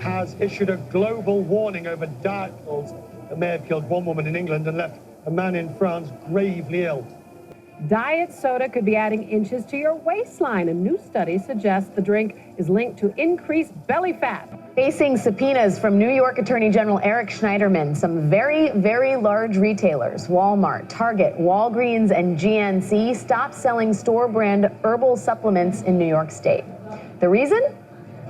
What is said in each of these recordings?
has issued a global warning over diet pills that may have killed one woman in England and left a man in France gravely ill. Diet soda could be adding inches to your waistline. A new study suggests the drink is linked to increased belly fat. Facing subpoenas from New York Attorney General Eric Schneiderman, some very, very large retailers, Walmart, Target, Walgreens, and GNC, stopped selling store-brand herbal supplements in New York State. The reason?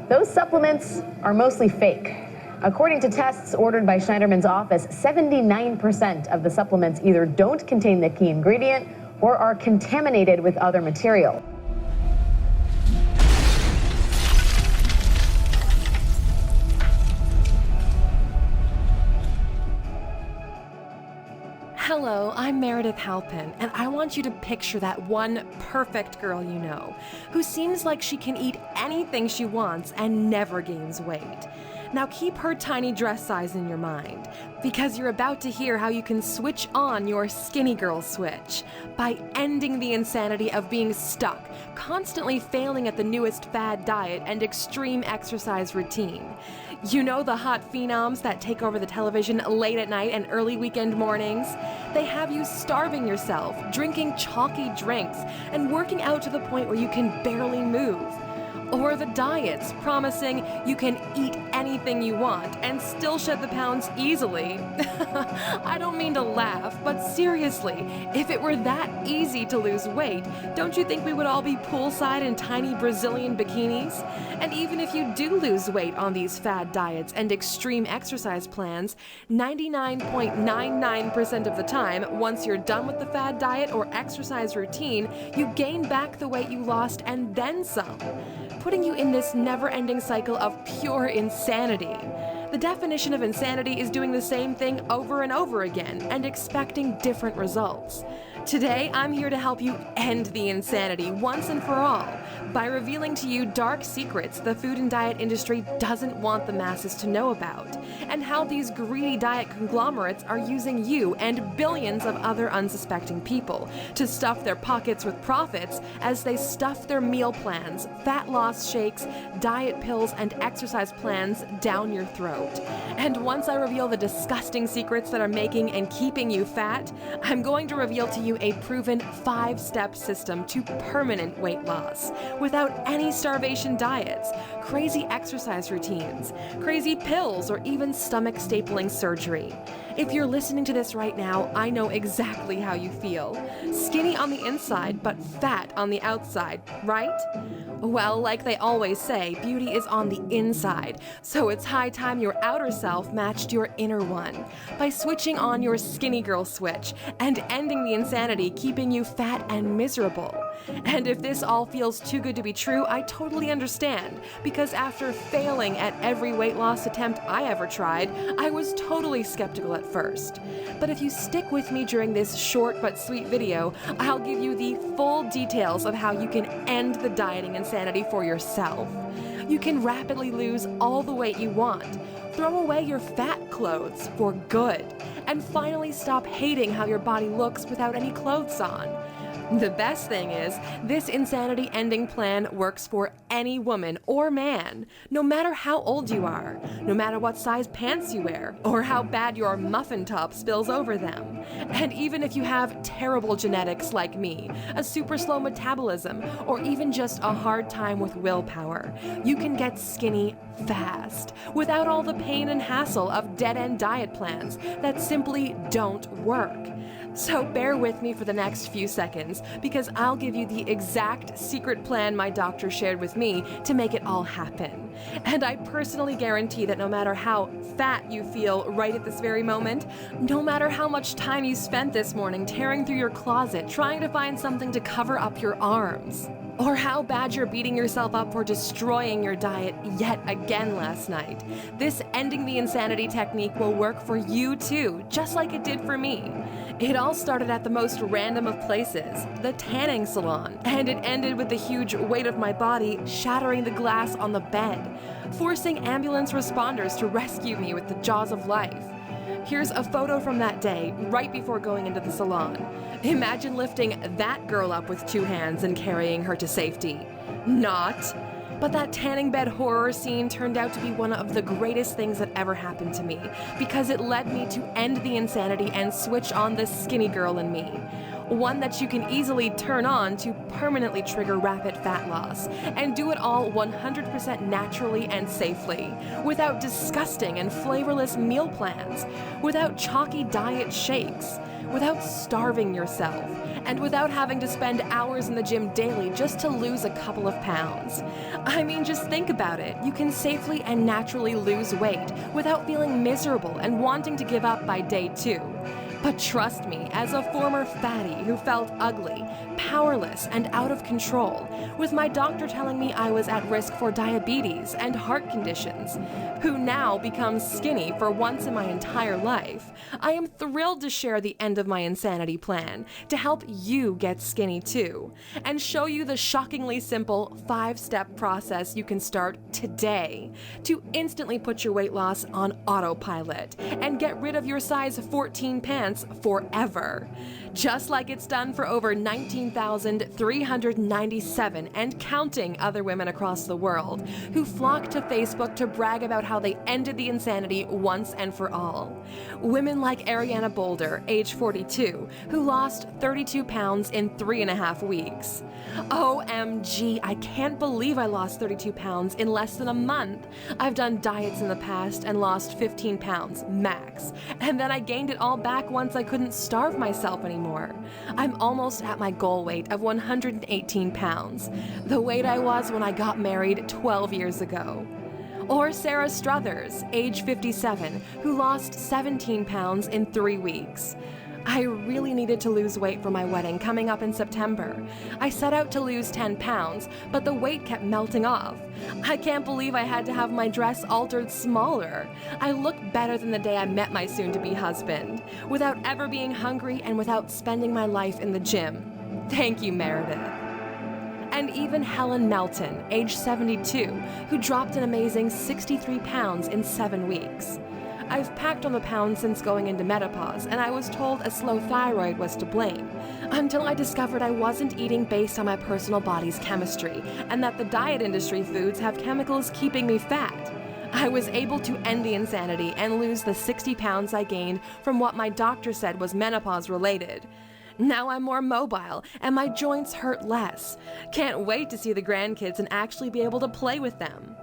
Those supplements are mostly fake. According to tests ordered by Schneiderman's office, 79% of the supplements either don't contain the key ingredient or are contaminated with other material. Hello, I'm Meredith Halpin, and I want you to picture that one perfect girl you know, who seems like she can eat anything she wants and never gains weight. Now keep her tiny dress size in your mind, because you're about to hear how you can switch on your skinny girl switch by ending the insanity of being stuck, constantly failing at the newest fad diet and extreme exercise routine. You know the hot phenoms that take over the television late at night and early weekend mornings? They have you starving yourself, drinking chalky drinks, and working out to the point where you can barely move. Or the diets promising you can eat anything you want and still shed the pounds easily. I don't mean to laugh, but seriously, if it were that easy to lose weight, don't you think we would all be poolside in tiny Brazilian bikinis? And even if you do lose weight on these fad diets and extreme exercise plans, 99.99% of the time, once you're done with the fad diet or exercise routine, you gain back the weight you lost and then some, putting you in this never-ending cycle of pure insanity. The definition of insanity is doing the same thing over and over again and expecting different results. Today, I'm here to help you end the insanity once and for all by revealing to you dark secrets the food and diet industry doesn't want the masses to know about, and how these greedy diet conglomerates are using you and billions of other unsuspecting people to stuff their pockets with profits as they stuff their meal plans, fat loss shakes, diet pills, and exercise plans down your throat. And once I reveal the disgusting secrets that are making and keeping you fat, I'm going to reveal to you a proven 5-step system to permanent weight loss without any starvation diets, crazy exercise routines, crazy pills, or even stomach stapling surgery. If you're listening to this right now, I know exactly how you feel. Skinny on the inside, but fat on the outside, right? Well, like they always say, beauty is on the inside, so it's high time your outer self matched your inner one by switching on your skinny girl switch and ending the insanity keeping you fat and miserable. And if this all feels too good to be true, I totally understand, because after failing at every weight loss attempt I ever tried, I was totally skeptical at first. But if you stick with me during this short but sweet video, I'll give you the full details of how you can end the dieting insanity for yourself. You can rapidly lose all the weight you want, throw away your fat clothes for good, and finally stop hating how your body looks without any clothes on. The best thing is, this insanity ending plan works for any woman or man, no matter how old you are, no matter what size pants you wear, or how bad your muffin top spills over them. And even if you have terrible genetics like me, a super slow metabolism, or even just a hard time with willpower, you can get skinny fast, without all the pain and hassle of dead-end diet plans that simply don't work. So bear with me for the next few seconds, because I'll give you the exact secret plan my doctor shared with me to make it all happen. And I personally guarantee that no matter how fat you feel right at this very moment, no matter how much time you spent this morning tearing through your closet trying to find something to cover up your arms, or how bad you're beating yourself up for destroying your diet yet again last night, this ending the insanity technique will work for you too, just like it did for me. It all started at the most random of places, the tanning salon, and it ended with the huge weight of my body shattering the glass on the bed, forcing ambulance responders to rescue me with the jaws of life. Here's a photo from that day, right before going into the salon. Imagine lifting that girl up with 2 hands and carrying her to safety. Not. But that tanning bed horror scene turned out to be one of the greatest things that ever happened to me, because it led me to end the insanity and switch on the skinny girl in me. One that you can easily turn on to permanently trigger rapid fat loss, and do it all 100% naturally and safely, without disgusting and flavorless meal plans, without chalky diet shakes, without starving yourself, and without having to spend hours in the gym daily just to lose a couple of pounds. I mean, just think about it. You can safely and naturally lose weight without feeling miserable and wanting to give up by day 2. But trust me, as a former fatty who felt ugly, powerless, and out of control, with my doctor telling me I was at risk for diabetes and heart conditions, who now becomes skinny for once in my entire life, I am thrilled to share the end of my insanity plan to help you get skinny too, and show you the shockingly simple 5-step process you can start today to instantly put your weight loss on autopilot and get rid of your size 14 pants forever. Just like it's done for over 19,397 and counting other women across the world who flock to Facebook to brag about how they ended the insanity once and for all. Women like Ariana Boulder, age 42, who lost 32 pounds in 3.5 weeks. OMG, I can't believe I lost 32 pounds in less than a month. I've done diets in the past and lost 15 pounds, max. And then I gained it all back once I couldn't starve myself anymore. I'm almost at my goal weight of 118 pounds, the weight I was when I got married 12 years ago. Or Sarah Struthers, age 57, who lost 17 pounds in 3 weeks. I really needed to lose weight for my wedding coming up in September. I set out to lose 10 pounds, but the weight kept melting off. I can't believe I had to have my dress altered smaller. I looked better than the day I met my soon-to-be husband, without ever being hungry and without spending my life in the gym. Thank you, Meredith. And even Helen Melton, age 72, who dropped an amazing 63 pounds in 7 weeks. I've packed on the pounds since going into menopause, and I was told a slow thyroid was to blame, until I discovered I wasn't eating based on my personal body's chemistry, and that the diet industry foods have chemicals keeping me fat. I was able to end the insanity and lose the 60 pounds I gained from what my doctor said was menopause related. Now I'm more mobile, and my joints hurt less. Can't wait to see the grandkids and actually be able to play with them.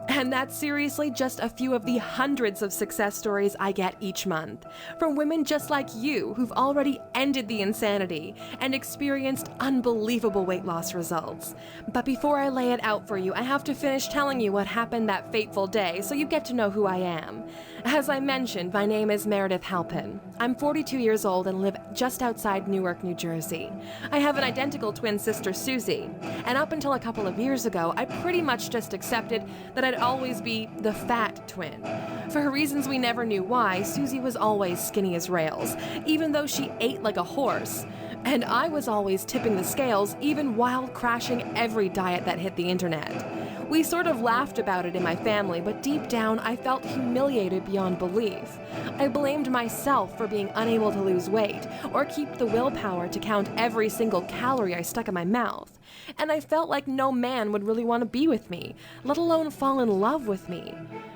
And that's seriously just a few of the hundreds of success stories I get each month, from women just like you who've already ended the insanity and experienced unbelievable weight loss results. But before I lay it out for you, I have to finish telling you what happened that fateful day so you get to know who I am. As I mentioned, my name is Meredith Halpin. I'm 42 years old and live just outside Newark, New Jersey. I have an identical twin sister, Susie, and up until a couple of years ago, I pretty much just accepted that I'd always be the fat twin. For reasons we never knew why, Susie was always skinny as rails, even though she ate like a horse. And I was always tipping the scales, even while crashing every diet that hit the internet. We sort of laughed about it in my family, but deep down I felt humiliated beyond belief. I blamed myself for being unable to lose weight, or keep the willpower to count every single calorie I stuck in my mouth. And I felt like no man would really want to be with me, let alone fall in love with me.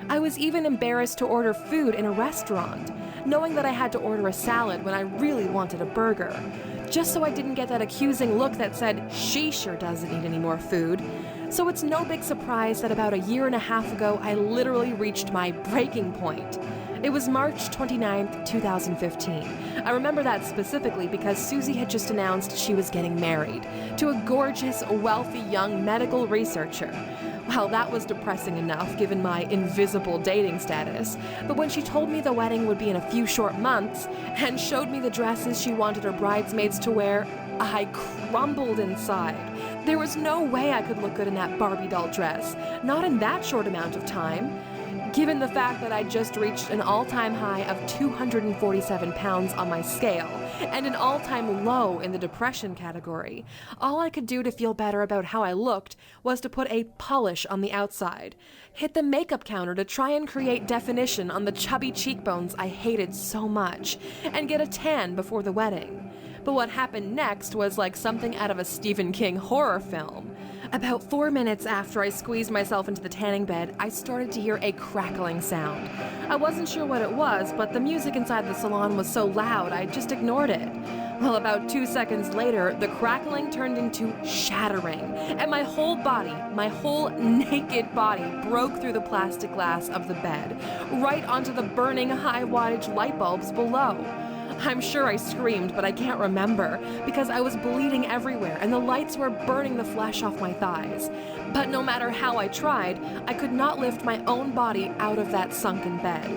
I was even embarrassed to order food in a restaurant, knowing that I had to order a salad when I really wanted a burger, just so I didn't get that accusing look that said she sure doesn't eat any more food. So it's no big surprise that about a year and a half ago, I literally reached my breaking point. It was March 29th, 2015. I remember that specifically because Susie had just announced she was getting married to a gorgeous, wealthy young medical researcher. Well, that was depressing enough given my invisible dating status, but when she told me the wedding would be in a few short months and showed me the dresses she wanted her bridesmaids to wear, I crumbled inside. There was no way I could look good in that Barbie doll dress, not in that short amount of time. Given the fact that I just reached an all-time high of 247 pounds on my scale, and an all-time low in the depression category, all I could do to feel better about how I looked was to put a polish on the outside, hit the makeup counter to try and create definition on the chubby cheekbones I hated so much, and get a tan before the wedding. But what happened next was like something out of a Stephen King horror film. About 4 minutes after I squeezed myself into the tanning bed, I started to hear a crackling sound. I wasn't sure what it was, but the music inside the salon was so loud I just ignored it. Well, about 2 seconds later, the crackling turned into shattering, and my whole naked body broke through the plastic glass of the bed, right onto the burning high-wattage light bulbs below. I'm sure I screamed, but I can't remember, because I was bleeding everywhere and the lights were burning the flesh off my thighs. But no matter how I tried, I could not lift my own body out of that sunken bed.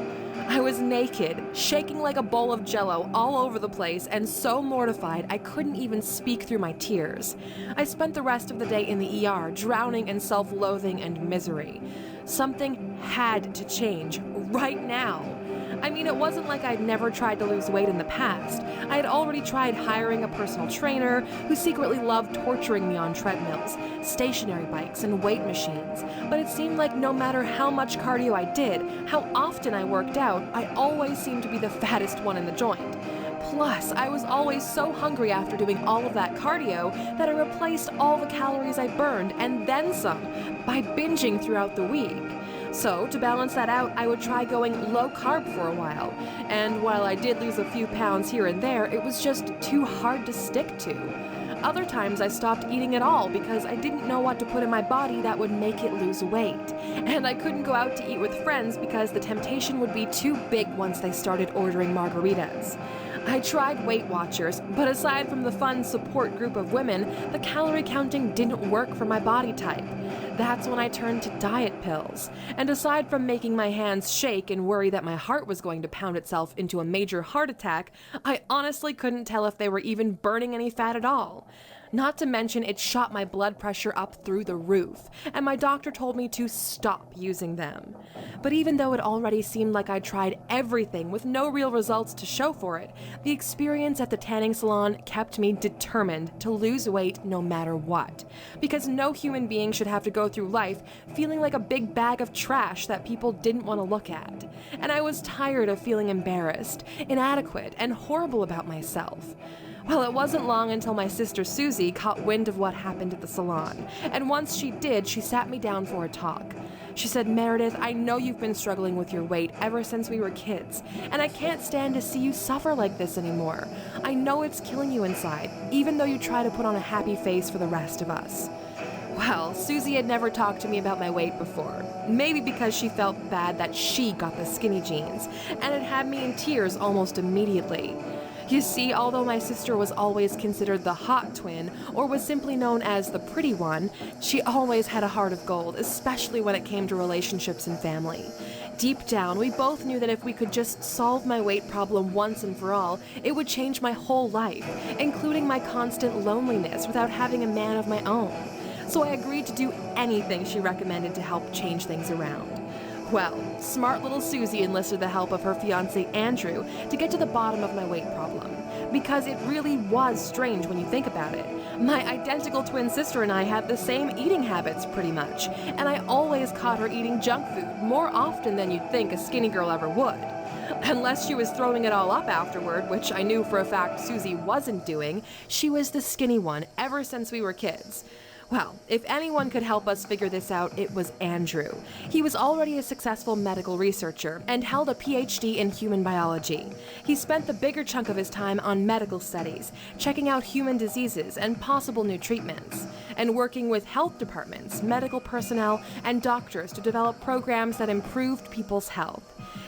I was naked, shaking like a bowl of jello all over the place, and so mortified I couldn't even speak through my tears. I spent the rest of the day in the ER, drowning in self-loathing and misery. Something had to change, right now. I mean, it wasn't like I'd never tried to lose weight in the past. I had already tried hiring a personal trainer who secretly loved torturing me on treadmills, stationary bikes, and weight machines. But it seemed like no matter how much cardio I did, how often I worked out, I always seemed to be the fattest one in the joint. Plus, I was always so hungry after doing all of that cardio that I replaced all the calories I burned, and then some, by binging throughout the week. So, to balance that out, I would try going low carb for a while. And while I did lose a few pounds here and there, it was just too hard to stick to. Other times I stopped eating at all because I didn't know what to put in my body that would make it lose weight. And I couldn't go out to eat with friends because the temptation would be too big once they started ordering margaritas. I tried Weight Watchers, but aside from the fun support group of women, the calorie counting didn't work for my body type. That's when I turned to diet pills. And aside from making my hands shake and worry that my heart was going to pound itself into a major heart attack, I honestly couldn't tell if they were even burning any fat at all. Not to mention, it shot my blood pressure up through the roof, and my doctor told me to stop using them. But even though it already seemed like I'd tried everything with no real results to show for it, the experience at the tanning salon kept me determined to lose weight no matter what. Because no human being should have to go through life feeling like a big bag of trash that people didn't want to look at. And I was tired of feeling embarrassed, inadequate, and horrible about myself. Well, it wasn't long until my sister Susie caught wind of what happened at the salon, and once she did, she sat me down for a talk. She said, "Meredith, I know you've been struggling with your weight ever since we were kids, and I can't stand to see you suffer like this anymore. I know it's killing you inside, even though you try to put on a happy face for the rest of us." Well, Susie had never talked to me about my weight before, maybe because she felt bad that she got the skinny jeans, and it had me in tears almost immediately. You see, although my sister was always considered the hot twin, or was simply known as the pretty one, she always had a heart of gold, especially when it came to relationships and family. Deep down, we both knew that if we could just solve my weight problem once and for all, it would change my whole life, including my constant loneliness without having a man of my own. So I agreed to do anything she recommended to help change things around. Well, smart little Susie enlisted the help of her fiancé Andrew to get to the bottom of my weight problem. Because it really was strange when you think about it. My identical twin sister and I had the same eating habits pretty much, and I always caught her eating junk food more often than you'd think a skinny girl ever would. Unless she was throwing it all up afterward, which I knew for a fact Susie wasn't doing, she was the skinny one ever since we were kids. Well, if anyone could help us figure this out, it was Andrew. He was already a successful medical researcher and held a PhD in human biology. He spent the bigger chunk of his time on medical studies, checking out human diseases and possible new treatments, and working with health departments, medical personnel, and doctors to develop programs that improved people's health.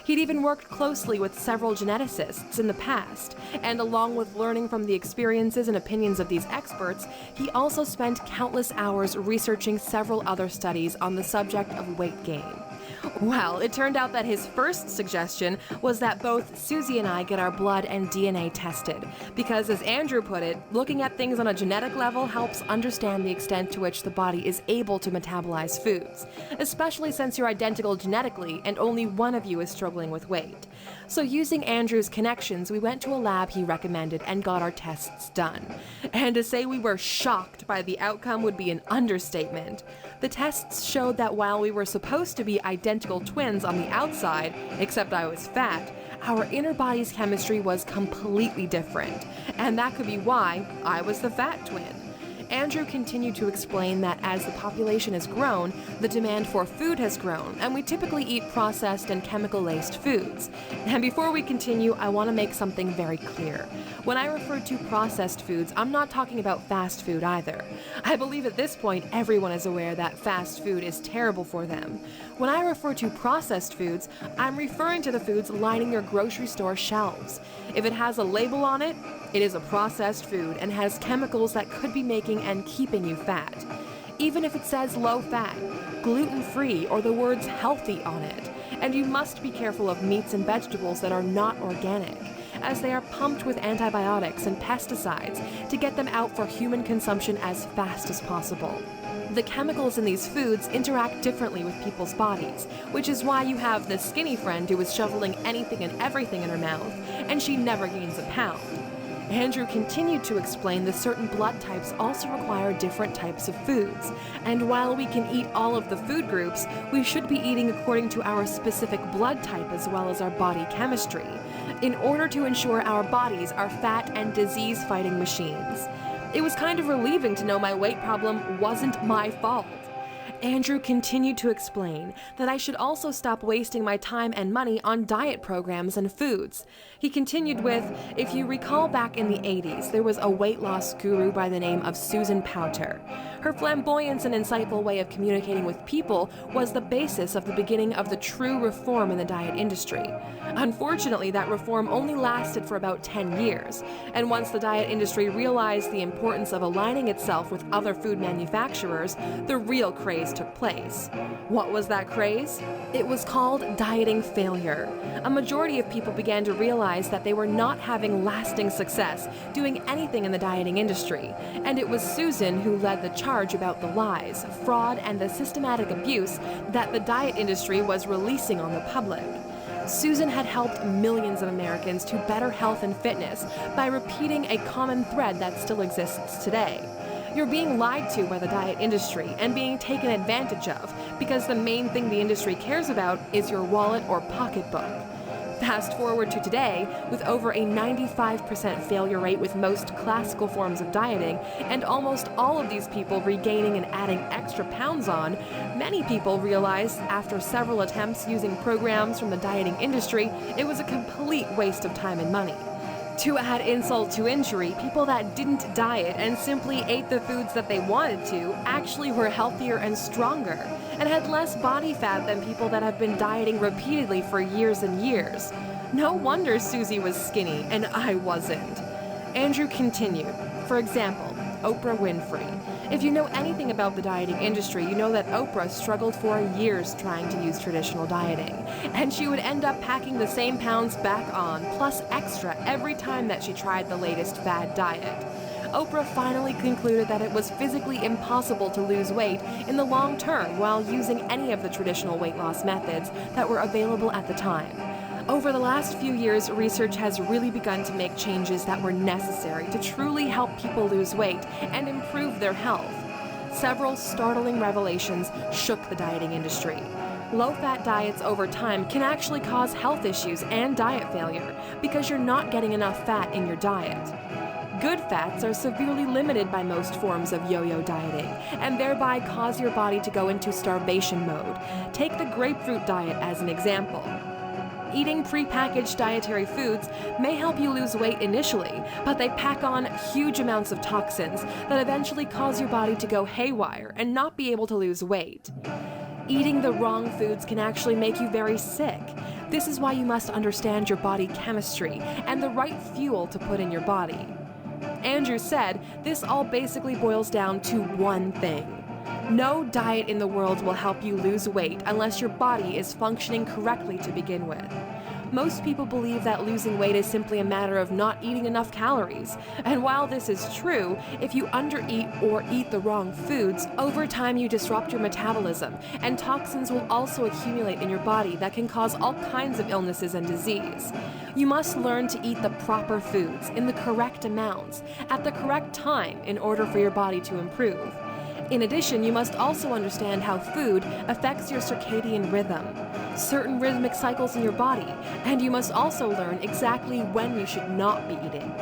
He'd even worked closely with several geneticists in the past, and along with learning from the experiences and opinions of these experts, he also spent countless hours researching several other studies on the subject of weight gain. Well, it turned out that his first suggestion was that both Susie and I get our blood and DNA tested, because as Andrew put it, looking at things on a genetic level helps understand the extent to which the body is able to metabolize foods, especially since you're identical genetically and only one of you is struggling with weight. So using Andrew's connections, we went to a lab he recommended and got our tests done. And to say we were shocked by the outcome would be an understatement. The tests showed that while we were supposed to be identical twins on the outside, except I was fat, our inner body's chemistry was completely different. And that could be why I was the fat twin. Andrew continued to explain that as the population has grown, the demand for food has grown, and we typically eat processed and chemical-laced foods. And before we continue, I want to make something very clear. When I refer to processed foods, I'm not talking about fast food either. I believe at this point everyone is aware that fast food is terrible for them. When I refer to processed foods, I'm referring to the foods lining your grocery store shelves. If it has a label on it, it is a processed food and has chemicals that could be making and keeping you fat. Even if it says low fat, gluten-free, or the words healthy on it. And you must be careful of meats and vegetables that are not organic, as they are pumped with antibiotics and pesticides to get them out for human consumption as fast as possible. The chemicals in these foods interact differently with people's bodies, which is why you have the skinny friend who is shoveling anything and everything in her mouth, and she never gains a pound. Andrew continued to explain that certain blood types also require different types of foods, and while we can eat all of the food groups, we should be eating according to our specific blood type as well as our body chemistry, in order to ensure our bodies are fat and disease-fighting machines. It was kind of relieving to know my weight problem wasn't my fault. Andrew continued to explain that I should also stop wasting my time and money on diet programs and foods. He continued with, if you recall back in the 80s, there was a weight loss guru by the name of Susan Powter. Her flamboyance and insightful way of communicating with people was the basis of the beginning of the true reform in the diet industry. Unfortunately, that reform only lasted for about 10 years, and once the diet industry realized the importance of aligning itself with other food manufacturers, the real craze took place. What was that craze? It was called dieting failure. A majority of people began to realize that they were not having lasting success doing anything in the dieting industry, and it was Susan who led the charge about the lies, fraud, and the systematic abuse that the diet industry was releasing on the public. Susan had helped millions of Americans to better health and fitness by repeating a common thread that still exists today. You're being lied to by the diet industry and being taken advantage of because the main thing the industry cares about is your wallet or pocketbook. Fast forward to today, with over a 95% failure rate with most classical forms of dieting, and almost all of these people regaining and adding extra pounds on, many people realized after several attempts using programs from the dieting industry, it was a complete waste of time and money. To add insult to injury, people that didn't diet and simply ate the foods that they wanted to actually were healthier and stronger, and had less body fat than people that have been dieting repeatedly for years and years. No wonder Susie was skinny and I wasn't. Andrew continued. For example, Oprah Winfrey. If you know anything about the dieting industry, you know that Oprah struggled for years trying to use traditional dieting, and she would end up packing the same pounds back on, plus extra, every time that she tried the latest fad diet. Oprah finally concluded that it was physically impossible to lose weight in the long term while using any of the traditional weight loss methods that were available at the time. Over the last few years, research has really begun to make changes that were necessary to truly help people lose weight and improve their health. Several startling revelations shook the dieting industry. Low-fat diets over time can actually cause health issues and diet failure because you're not getting enough fat in your diet. Good fats are severely limited by most forms of yo-yo dieting, and thereby cause your body to go into starvation mode. Take the grapefruit diet as an example. Eating prepackaged dietary foods may help you lose weight initially, but they pack on huge amounts of toxins that eventually cause your body to go haywire and not be able to lose weight. Eating the wrong foods can actually make you very sick. This is why you must understand your body chemistry and the right fuel to put in your body. Andrew said this all basically boils down to one thing. No diet in the world will help you lose weight unless your body is functioning correctly to begin with. Most people believe that losing weight is simply a matter of not eating enough calories. And while this is true, if you undereat or eat the wrong foods, over time you disrupt your metabolism, and toxins will also accumulate in your body that can cause all kinds of illnesses and disease. You must learn to eat the proper foods in the correct amounts, at the correct time in order for your body to improve. In addition, you must also understand how food affects your circadian rhythm, certain rhythmic cycles in your body, and you must also learn exactly when you should not be eating.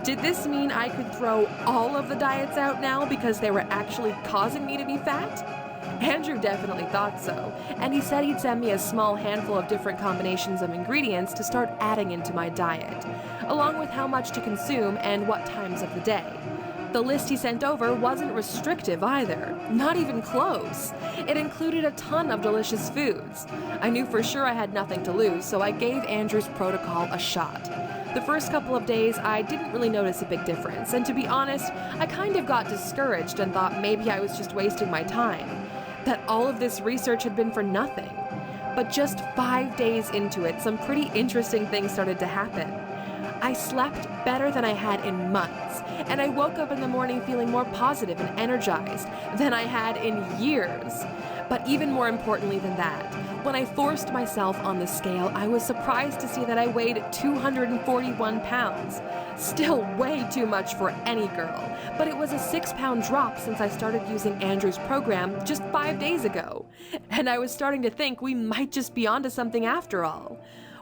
Did this mean I could throw all of the diets out now because they were actually causing me to be fat? Andrew definitely thought so, and he said he'd send me a small handful of different combinations of ingredients to start adding into my diet, along with how much to consume and what times of the day. The list he sent over wasn't restrictive either, not even close. It included a ton of delicious foods. I knew for sure I had nothing to lose, so I gave Andrew's protocol a shot. The first couple of days, I didn't really notice a big difference, and to be honest, I kind of got discouraged and thought maybe I was just wasting my time, that all of this research had been for nothing. But just 5 days into it, some pretty interesting things started to happen. I slept better than I had in months, and I woke up in the morning feeling more positive and energized than I had in years. But even more importantly than that, when I forced myself on the scale, I was surprised to see that I weighed 241 pounds. Still way too much for any girl, but it was a 6-pound drop since I started using Andrew's program just 5 days ago. And I was starting to think we might just be onto something after all.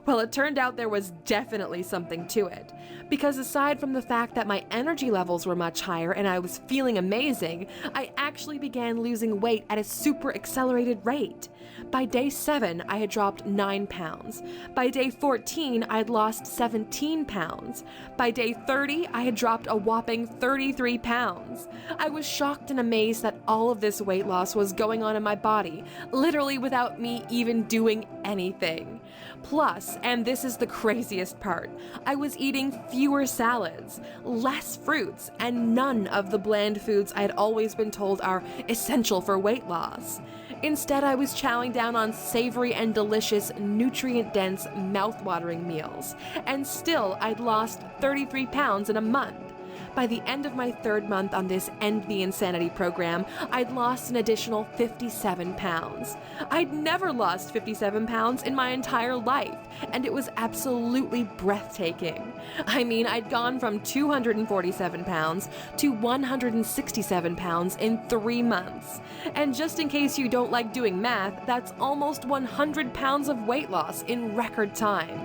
Well, it turned out there was definitely something to it, because aside from the fact that my energy levels were much higher and I was feeling amazing, I actually began losing weight at a super accelerated rate. By day 7, I had dropped 9 pounds. By day 14, I had lost 17 pounds. By day 30, I had dropped a whopping 33 pounds. I was shocked and amazed that all of this weight loss was going on in my body, literally without me even doing anything. Plus, and this is the craziest part, I was eating fewer salads, less fruits, and none of the bland foods I had always been told are essential for weight loss. Instead, I was chowing down on savory and delicious, nutrient-dense, mouth-watering meals, and still I'd lost 33 pounds in a month. By the end of my 3rd month on this End the Insanity program, I'd lost an additional 57 pounds. I'd never lost 57 pounds in my entire life, and it was absolutely breathtaking. I mean, I'd gone from 247 pounds to 167 pounds in 3 months. And just in case you don't like doing math, that's almost 100 pounds of weight loss in record time.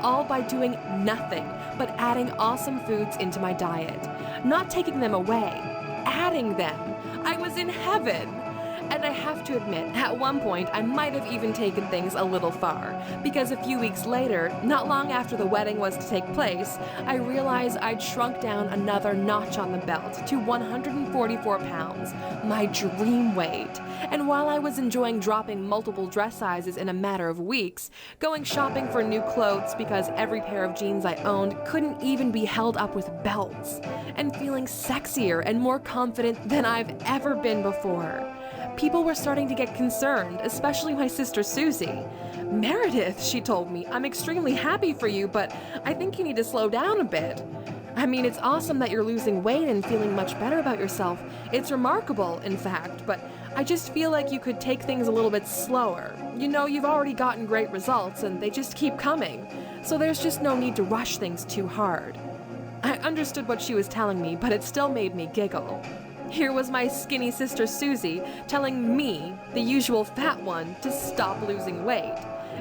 All by doing nothing but adding awesome foods into my diet. Not taking them away, adding them. I was in heaven. And I have to admit, at one point, I might have even taken things a little far, because a few weeks later, not long after the wedding was to take place, I realized I'd shrunk down another notch on the belt to 144 pounds, my dream weight. And while I was enjoying dropping multiple dress sizes in a matter of weeks, going shopping for new clothes because every pair of jeans I owned couldn't even be held up with belts, and feeling sexier and more confident than I've ever been before, people were starting to get concerned, especially my sister Susie. "Meredith," she told me, "I'm extremely happy for you, but I think you need to slow down a bit. I mean, it's awesome that you're losing weight and feeling much better about yourself. It's remarkable, in fact, but I just feel like you could take things a little bit slower. You know, you've already gotten great results and they just keep coming, so there's just no need to rush things too hard." I understood what she was telling me, but it still made me giggle. Here was my skinny sister Susie telling me, the usual fat one, to stop losing weight.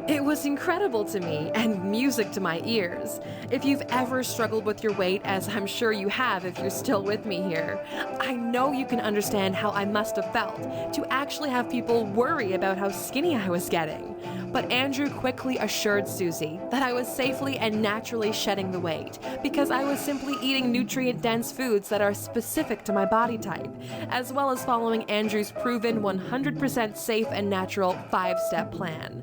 It was incredible to me and music to my ears. If you've ever struggled with your weight, as I'm sure you have if you're still with me here, I know you can understand how I must have felt to actually have people worry about how skinny I was getting. But Andrew quickly assured Susie that I was safely and naturally shedding the weight because I was simply eating nutrient-dense foods that are specific to my body type, as well as following Andrew's proven 100% safe and natural 5-step plan.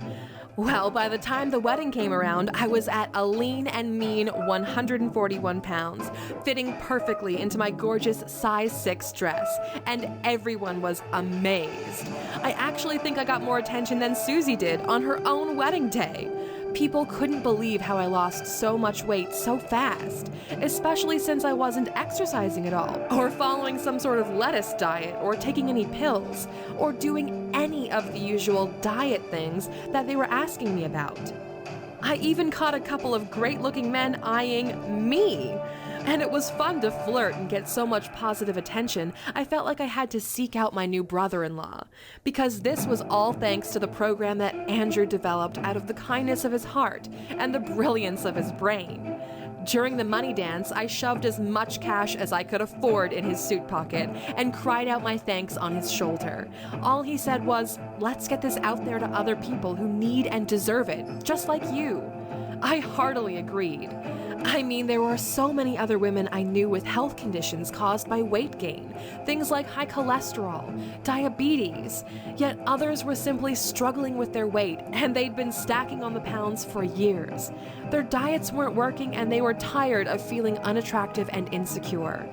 Well, by the time the wedding came around, I was at a lean and mean 141 pounds, fitting perfectly into my gorgeous size 6 dress, and everyone was amazed. I actually think I got more attention than Susie did on her own wedding day. People couldn't believe how I lost so much weight so fast, especially since I wasn't exercising at all, or following some sort of lettuce diet, or taking any pills, or doing any of the usual diet things that they were asking me about. I even caught a couple of great-looking men eyeing me. And it was fun to flirt and get so much positive attention, I felt like I had to seek out my new brother-in-law. Because this was all thanks to the program that Andrew developed out of the kindness of his heart and the brilliance of his brain. During the money dance, I shoved as much cash as I could afford in his suit pocket and cried out my thanks on his shoulder. All he said was, "Let's get this out there to other people who need and deserve it, just like you." I heartily agreed. I mean, there were so many other women I knew with health conditions caused by weight gain, things like high cholesterol, diabetes, yet others were simply struggling with their weight and they'd been stacking on the pounds for years. Their diets weren't working and they were tired of feeling unattractive and insecure.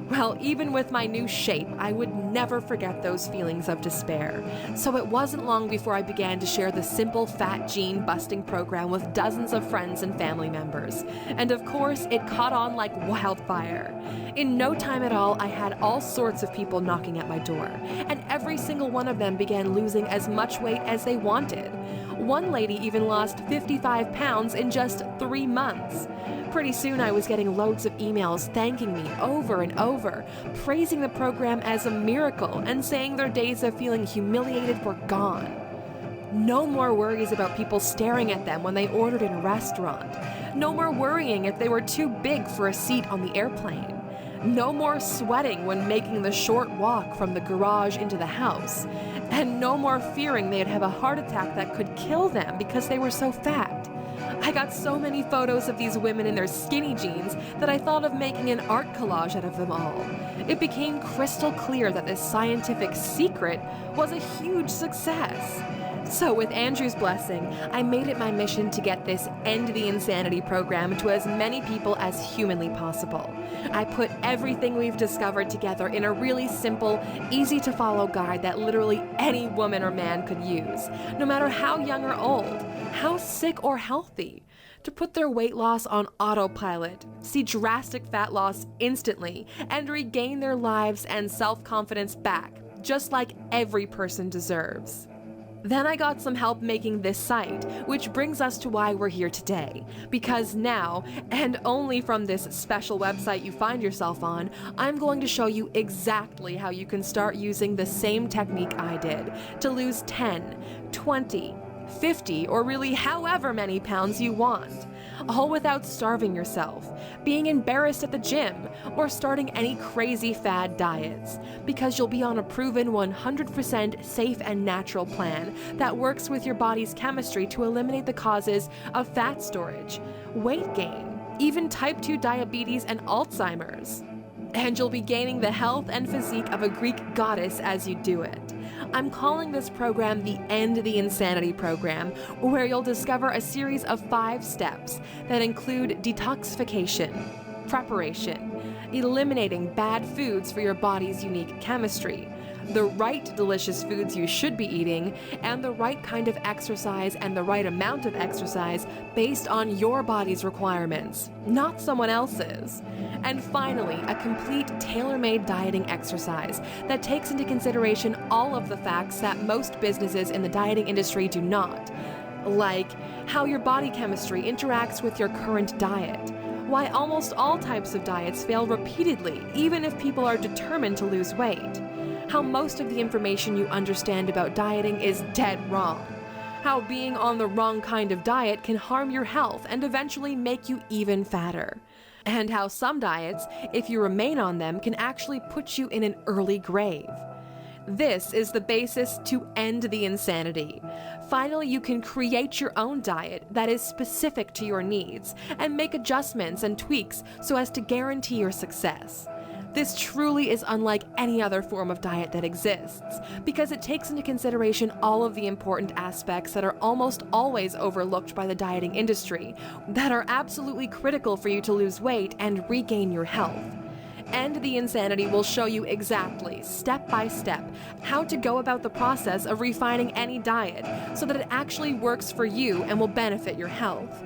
Well, even with my new shape, I would never forget those feelings of despair. So it wasn't long before I began to share the simple fat gene busting program with dozens of friends and family members. And of course, it caught on like wildfire. In no time at all, I had all sorts of people knocking at my door, and every single one of them began losing as much weight as they wanted. One lady even lost 55 pounds in just 3 months. Pretty soon I was getting loads of emails thanking me over and over, praising the program as a miracle and saying their days of feeling humiliated were gone. No more worries about people staring at them when they ordered in a restaurant. No more worrying if they were too big for a seat on the airplane. No more sweating when making the short walk from the garage into the house. And no more fearing they'd have a heart attack that could kill them because they were so fat. I got so many photos of these women in their skinny jeans that I thought of making an art collage out of them all. It became crystal clear that this scientific secret was a huge success. So with Andrew's blessing, I made it my mission to get this End the Insanity program to as many people as humanly possible. I put everything we've discovered together in a really simple, easy to follow guide that literally any woman or man could use, no matter how young or old, how sick or healthy, to put their weight loss on autopilot, see drastic fat loss instantly, and regain their lives and self-confidence back, just like every person deserves. Then I got some help making this site, which brings us to why we're here today. Because now, and only from this special website you find yourself on, I'm going to show you exactly how you can start using the same technique I did to lose 10, 20, 50, or really however many pounds you want. All without starving yourself, being embarrassed at the gym, or starting any crazy fad diets, because you'll be on a proven 100% safe and natural plan that works with your body's chemistry to eliminate the causes of fat storage, weight gain, even type 2 diabetes and Alzheimer's. And you'll be gaining the health and physique of a Greek goddess as you do it. I'm calling this program the End the Insanity program, where you'll discover a series of 5 steps that include detoxification, preparation, eliminating bad foods for your body's unique chemistry, the right delicious foods you should be eating, and the right kind of exercise and the right amount of exercise based on your body's requirements, not someone else's. And finally, a complete tailor-made dieting exercise that takes into consideration all of the facts that most businesses in the dieting industry do not, like how your body chemistry interacts with your current diet, why almost all types of diets fail repeatedly even if people are determined to lose weight, how most of the information you understand about dieting is dead wrong, how being on the wrong kind of diet can harm your health and eventually make you even fatter, and how some diets, if you remain on them, can actually put you in an early grave. This is the basis to end the insanity. Finally, you can create your own diet that is specific to your needs and make adjustments and tweaks so as to guarantee your success. This truly is unlike any other form of diet that exists, because it takes into consideration all of the important aspects that are almost always overlooked by the dieting industry, that are absolutely critical for you to lose weight and regain your health. End the Insanity will show you exactly, step by step, how to go about the process of refining any diet so that it actually works for you and will benefit your health.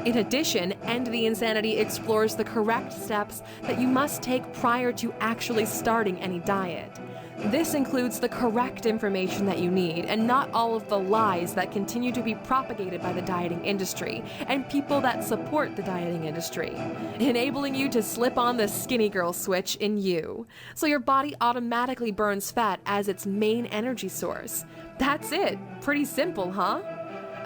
In addition, End the Insanity explores the correct steps that you must take prior to actually starting any diet. This includes the correct information that you need and not all of the lies that continue to be propagated by the dieting industry and people that support the dieting industry, enabling you to slip on the skinny girl switch in you, so your body automatically burns fat as its main energy source. That's it. Pretty simple, huh?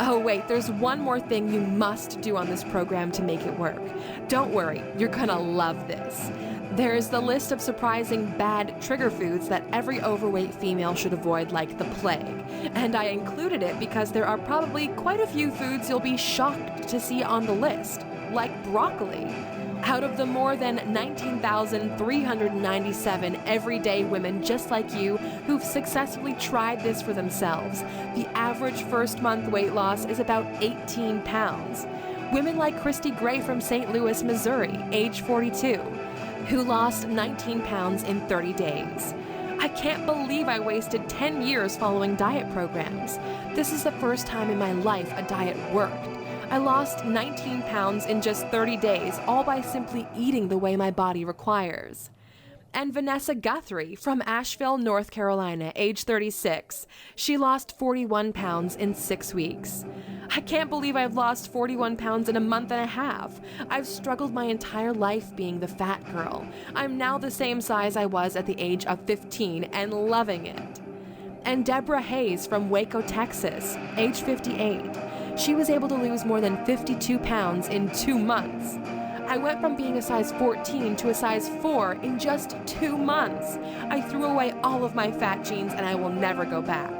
Oh wait, there's one more thing you must do on this program to make it work. Don't worry, you're gonna love this. There's the list of surprising bad trigger foods that every overweight female should avoid like the plague. And I included it because there are probably quite a few foods you'll be shocked to see on the list, like broccoli. Out of the more than 19,397 everyday women just like you who've successfully tried this for themselves, the average first-month weight loss is about 18 pounds. Women like Christy Gray from St. Louis, Missouri, age 42, who lost 19 pounds in 30 days. I can't believe I wasted 10 years following diet programs. This is the first time in my life a diet worked. I lost 19 pounds in just 30 days, all by simply eating the way my body requires. And Vanessa Guthrie from Asheville, North Carolina, age 36. She lost 41 pounds in 6 weeks. I can't believe I've lost 41 pounds in a month and a half. I've struggled my entire life being the fat girl. I'm now the same size I was at the age of 15 and loving it. And Deborah Hayes from Waco, Texas, age 58. She was able to lose more than 52 pounds in 2 months. I went from being a size 14 to a size 4 in just 2 months. I threw away all of my fat genes and I will never go back.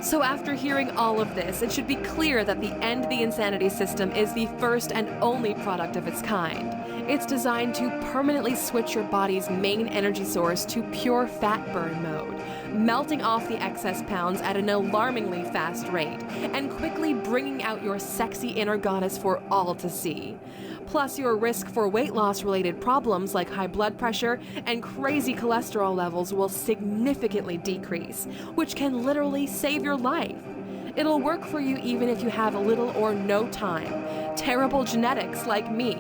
So after hearing all of this, it should be clear that the End the Insanity system is the first and only product of its kind. It's designed to permanently switch your body's main energy source to pure fat burn mode, melting off the excess pounds at an alarmingly fast rate, and quickly bringing out your sexy inner goddess for all to see. Plus, your risk for weight loss-related problems like high blood pressure and crazy cholesterol levels will significantly decrease, which can literally save your life. It'll work for you even if you have little or no time, terrible genetics like me,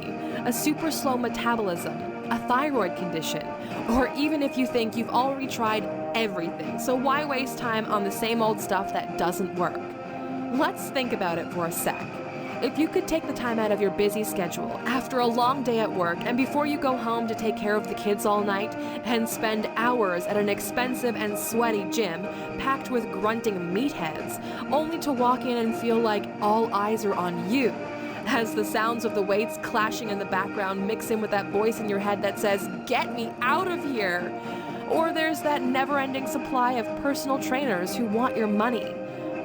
a super slow metabolism, a thyroid condition, or even if you think you've already tried everything, so why waste time on the same old stuff that doesn't work? Let's think about it for a sec. If you could take the time out of your busy schedule after a long day at work and before you go home to take care of the kids all night and spend hours at an expensive and sweaty gym packed with grunting meatheads, only to walk in and feel like all eyes are on you, as the sounds of the weights clashing in the background mix in with that voice in your head that says, "Get me out of here!" Or there's that never-ending supply of personal trainers who want your money.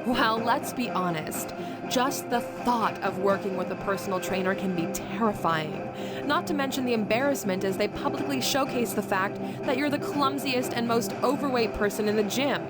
Well, let's be honest. Just the thought of working with a personal trainer can be terrifying. Not to mention the embarrassment as they publicly showcase the fact that you're the clumsiest and most overweight person in the gym.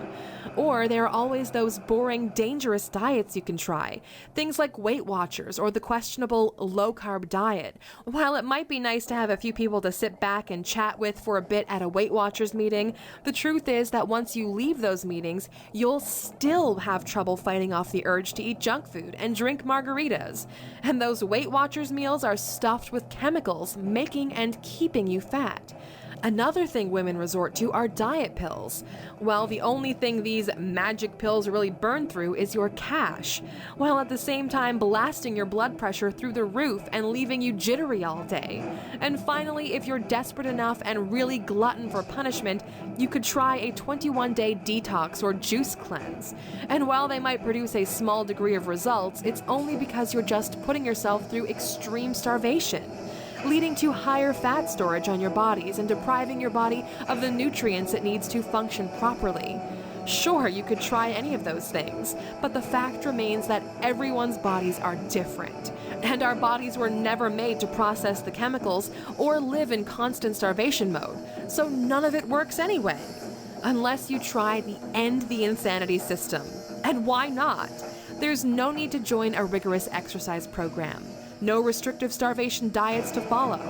Or there are always those boring, dangerous diets you can try. Things like Weight Watchers or the questionable low-carb diet. While it might be nice to have a few people to sit back and chat with for a bit at a Weight Watchers meeting, the truth is that once you leave those meetings, you'll still have trouble fighting off the urge to eat junk food and drink margaritas. And those Weight Watchers meals are stuffed with chemicals, making and keeping you fat. Another thing women resort to are diet pills. Well, the only thing these magic pills really burn through is your cash, while at the same time blasting your blood pressure through the roof and leaving you jittery all day. And finally, if you're desperate enough and really glutton for punishment, you could try a 21-day detox or juice cleanse. And while they might produce a small degree of results, it's only because you're just putting yourself through extreme starvation, leading to higher fat storage on your bodies and depriving your body of the nutrients it needs to function properly. Sure, you could try any of those things, but the fact remains that everyone's bodies are different, and our bodies were never made to process the chemicals or live in constant starvation mode, so none of it works anyway. Unless you try the End the Insanity system. And why not? There's no need to join a rigorous exercise program. No restrictive starvation diets to follow,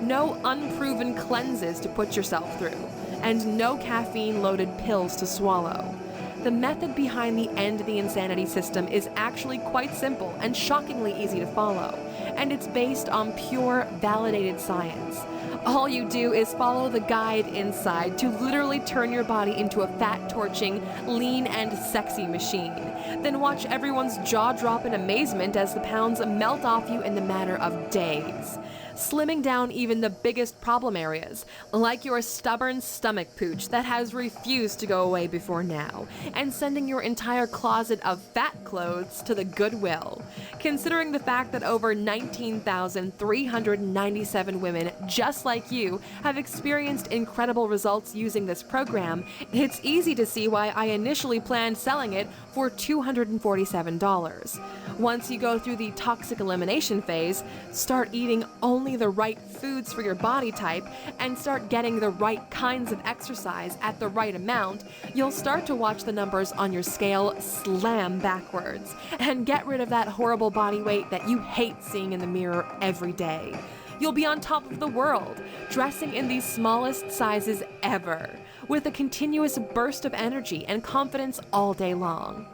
no unproven cleanses to put yourself through, and no caffeine-loaded pills to swallow. The method behind the End the Insanity system is actually quite simple and shockingly easy to follow, and it's based on pure, validated science. All you do is follow the guide inside to literally turn your body into a fat-torching, lean and sexy machine. Then watch everyone's jaw drop in amazement as the pounds melt off you in the matter of days. Slimming down even the biggest problem areas, like your stubborn stomach pooch that has refused to go away before now, and sending your entire closet of fat clothes to the Goodwill. Considering the fact that over 19,397 women just like you have experienced incredible results using this program, it's easy to see why I initially planned selling it for $247. Once you go through the toxic elimination phase, start eating only the right foods for your body type, and start getting the right kinds of exercise at the right amount, you'll start to watch the numbers on your scale slam backwards and get rid of that horrible body weight that you hate seeing in the mirror every day. You'll be on top of the world, dressing in the smallest sizes ever, with a continuous burst of energy and confidence all day long.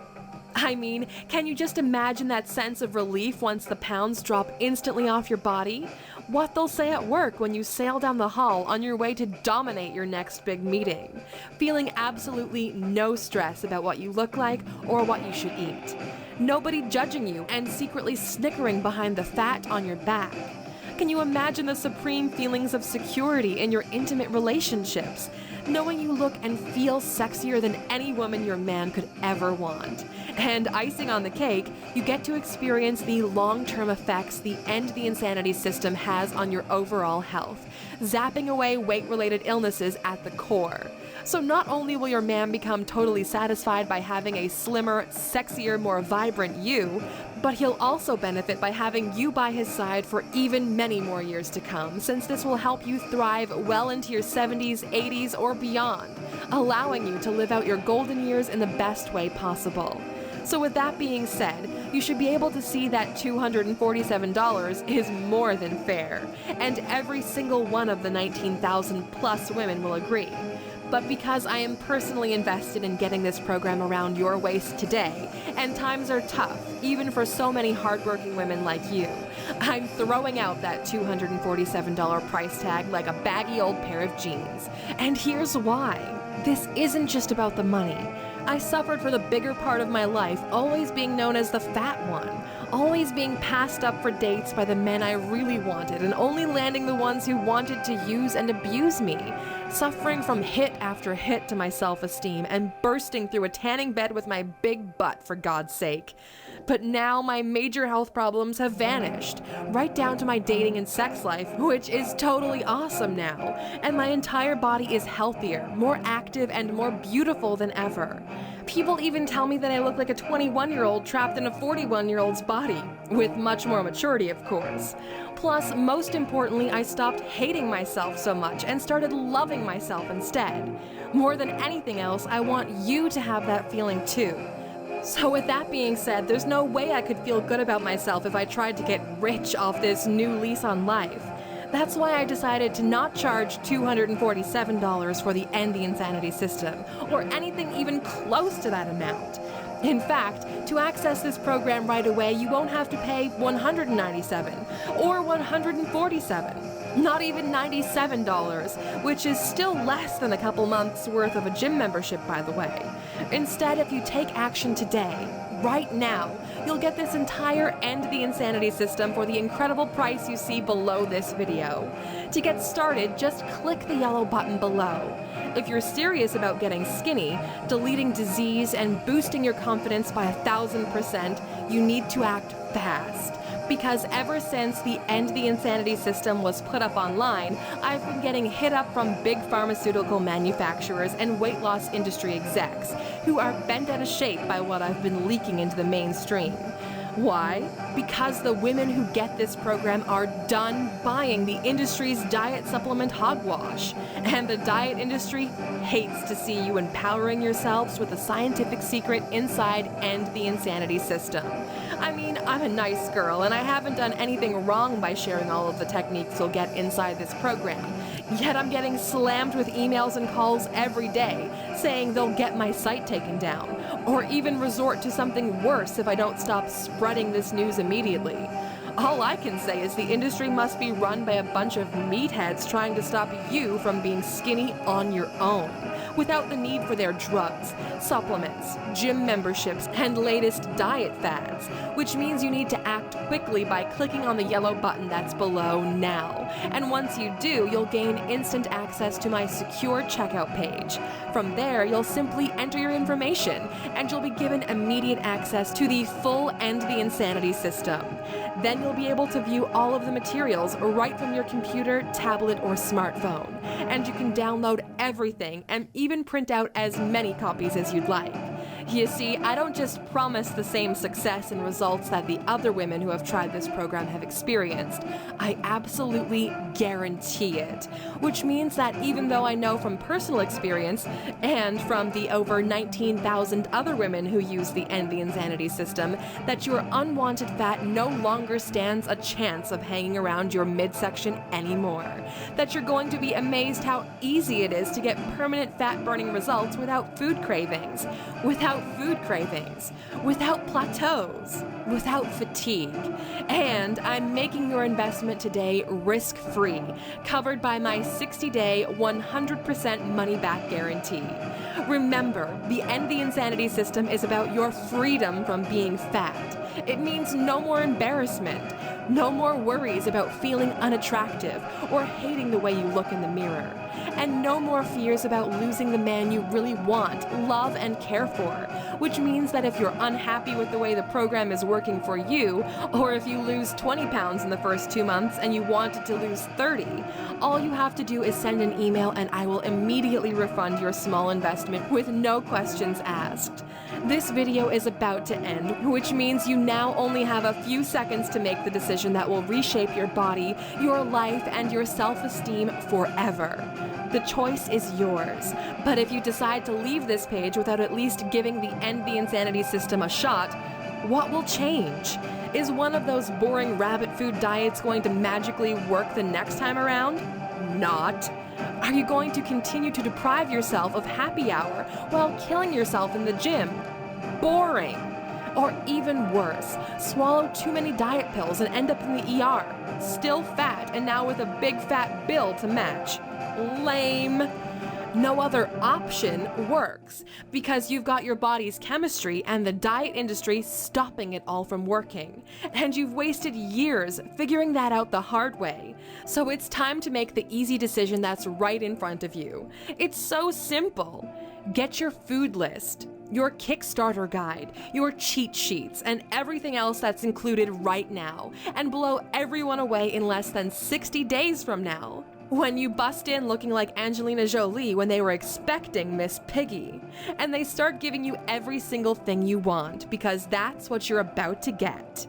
I mean, can you just imagine that sense of relief once the pounds drop instantly off your body? What they'll say at work when you sail down the hall on your way to dominate your next big meeting, feeling absolutely no stress about what you look like or what you should eat. Nobody judging you and secretly snickering behind the fat on your back. Can you imagine the supreme feelings of security in your intimate relationships, knowing you look and feel sexier than any woman your man could ever want? And icing on the cake, you get to experience the long-term effects the End the Insanity system has on your overall health, zapping away weight-related illnesses at the core. So not only will your man become totally satisfied by having a slimmer, sexier, more vibrant you, but he'll also benefit by having you by his side for even many more years to come, since this will help you thrive well into your 70s, 80s, or beyond, allowing you to live out your golden years in the best way possible. So with that being said, you should be able to see that $247 is more than fair, and every single one of the 19,000 plus women will agree. But because I am personally invested in getting this program around your waist today, and times are tough, even for so many hardworking women like you, I'm throwing out that $247 price tag like a baggy old pair of jeans. And here's why. This isn't just about the money. I suffered for the bigger part of my life always being known as the fat one, always being passed up for dates by the men I really wanted and only landing the ones who wanted to use and abuse me, suffering from hit after hit to my self-esteem and bursting through a tanning bed with my big butt, for God's sake. But now my major health problems have vanished, right down to my dating and sex life, which is totally awesome now, and my entire body is healthier, more active, and more beautiful than ever. People even tell me that I look like a 21-year-old trapped in a 41-year-old's body, with much more maturity, of course. Plus, most importantly, I stopped hating myself so much and started loving myself instead. More than anything else, I want you to have that feeling too. So with that being said, there's no way I could feel good about myself if I tried to get rich off this new lease on life. That's why I decided to not charge $247 for the End the Insanity system, or anything even close to that amount. In fact, to access this program right away, you won't have to pay $197 or $147, not even $97, which is still less than a couple months worth of a gym membership, by the way. Instead, if you take action today, right now, you'll get this entire End the Insanity system for the incredible price you see below this video. To get started, just click the yellow button below. If you're serious about getting skinny, deleting disease, and boosting your confidence by 1,000%, you need to act fast. Because ever since the End the Insanity system was put up online, I've been getting hit up from big pharmaceutical manufacturers and weight loss industry execs who are bent out of shape by what I've been leaking into the mainstream. Why? Because the women who get this program are done buying the industry's diet supplement hogwash. And the diet industry hates to see you empowering yourselves with the scientific secret inside End the Insanity system. I mean, I'm a nice girl, and I haven't done anything wrong by sharing all of the techniques you'll get inside this program. Yet I'm getting slammed with emails and calls every day, saying they'll get my site taken down, or even resort to something worse if I don't stop spreading this news immediately. All I can say is the industry must be run by a bunch of meatheads trying to stop you from being skinny on your own, without the need for their drugs, supplements, gym memberships, and latest diet fads, which means you need to act quickly by clicking on the yellow button that's below now. And once you do, you'll gain instant access to my secure checkout page. From there, you'll simply enter your information, and you'll be given immediate access to the full End the Insanity system. Then you'll be able to view all of the materials right from your computer, tablet, or smartphone. And you can download everything and even print out as many copies as you'd like. You see, I don't just promise the same success and results that the other women who have tried this program have experienced. I absolutely guarantee it. Which means that even though I know from personal experience, and from the over 19,000 other women who use the End the Insanity system, that your unwanted fat no longer stands a chance of hanging around your midsection anymore. That you're going to be amazed how easy it is to get permanent fat-burning results without food cravings, without plateaus, without fatigue. And I'm making your investment today risk-free, covered by my 60-day, 100% money-back guarantee. Remember, the End the Insanity system is about your freedom from being fat. It means no more embarrassment, no more worries about feeling unattractive or hating the way you look in the mirror, and no more fears about losing the man you really want, love, and care for, which means that if you're unhappy with the way the program is working for you, or if you lose 20 pounds in the first 2 months and you wanted to lose 30, all you have to do is send an email and I will immediately refund your small investment with no questions asked. This video is about to end, which means you now only have a few seconds to make the decision that will reshape your body, your life, and your self-esteem forever. The choice is yours, but if you decide to leave this page without at least giving the End the Insanity system a shot, what will change? Is one of those boring rabbit food diets going to magically work the next time around? Not. Are you going to continue to deprive yourself of happy hour while killing yourself in the gym? Boring. Or even worse, swallow too many diet pills and end up in the ER, still fat and now with a big fat bill to match. Lame. No other option works because you've got your body's chemistry and the diet industry stopping it all from working. And you've wasted years figuring that out the hard way. So it's time to make the easy decision that's right in front of you. It's so simple. Get your food list, your Kickstarter guide, your cheat sheets, and everything else that's included right now, and blow everyone away in less than 60 days from now, when you bust in looking like Angelina Jolie when they were expecting Miss Piggy, and they start giving you every single thing you want, because that's what you're about to get.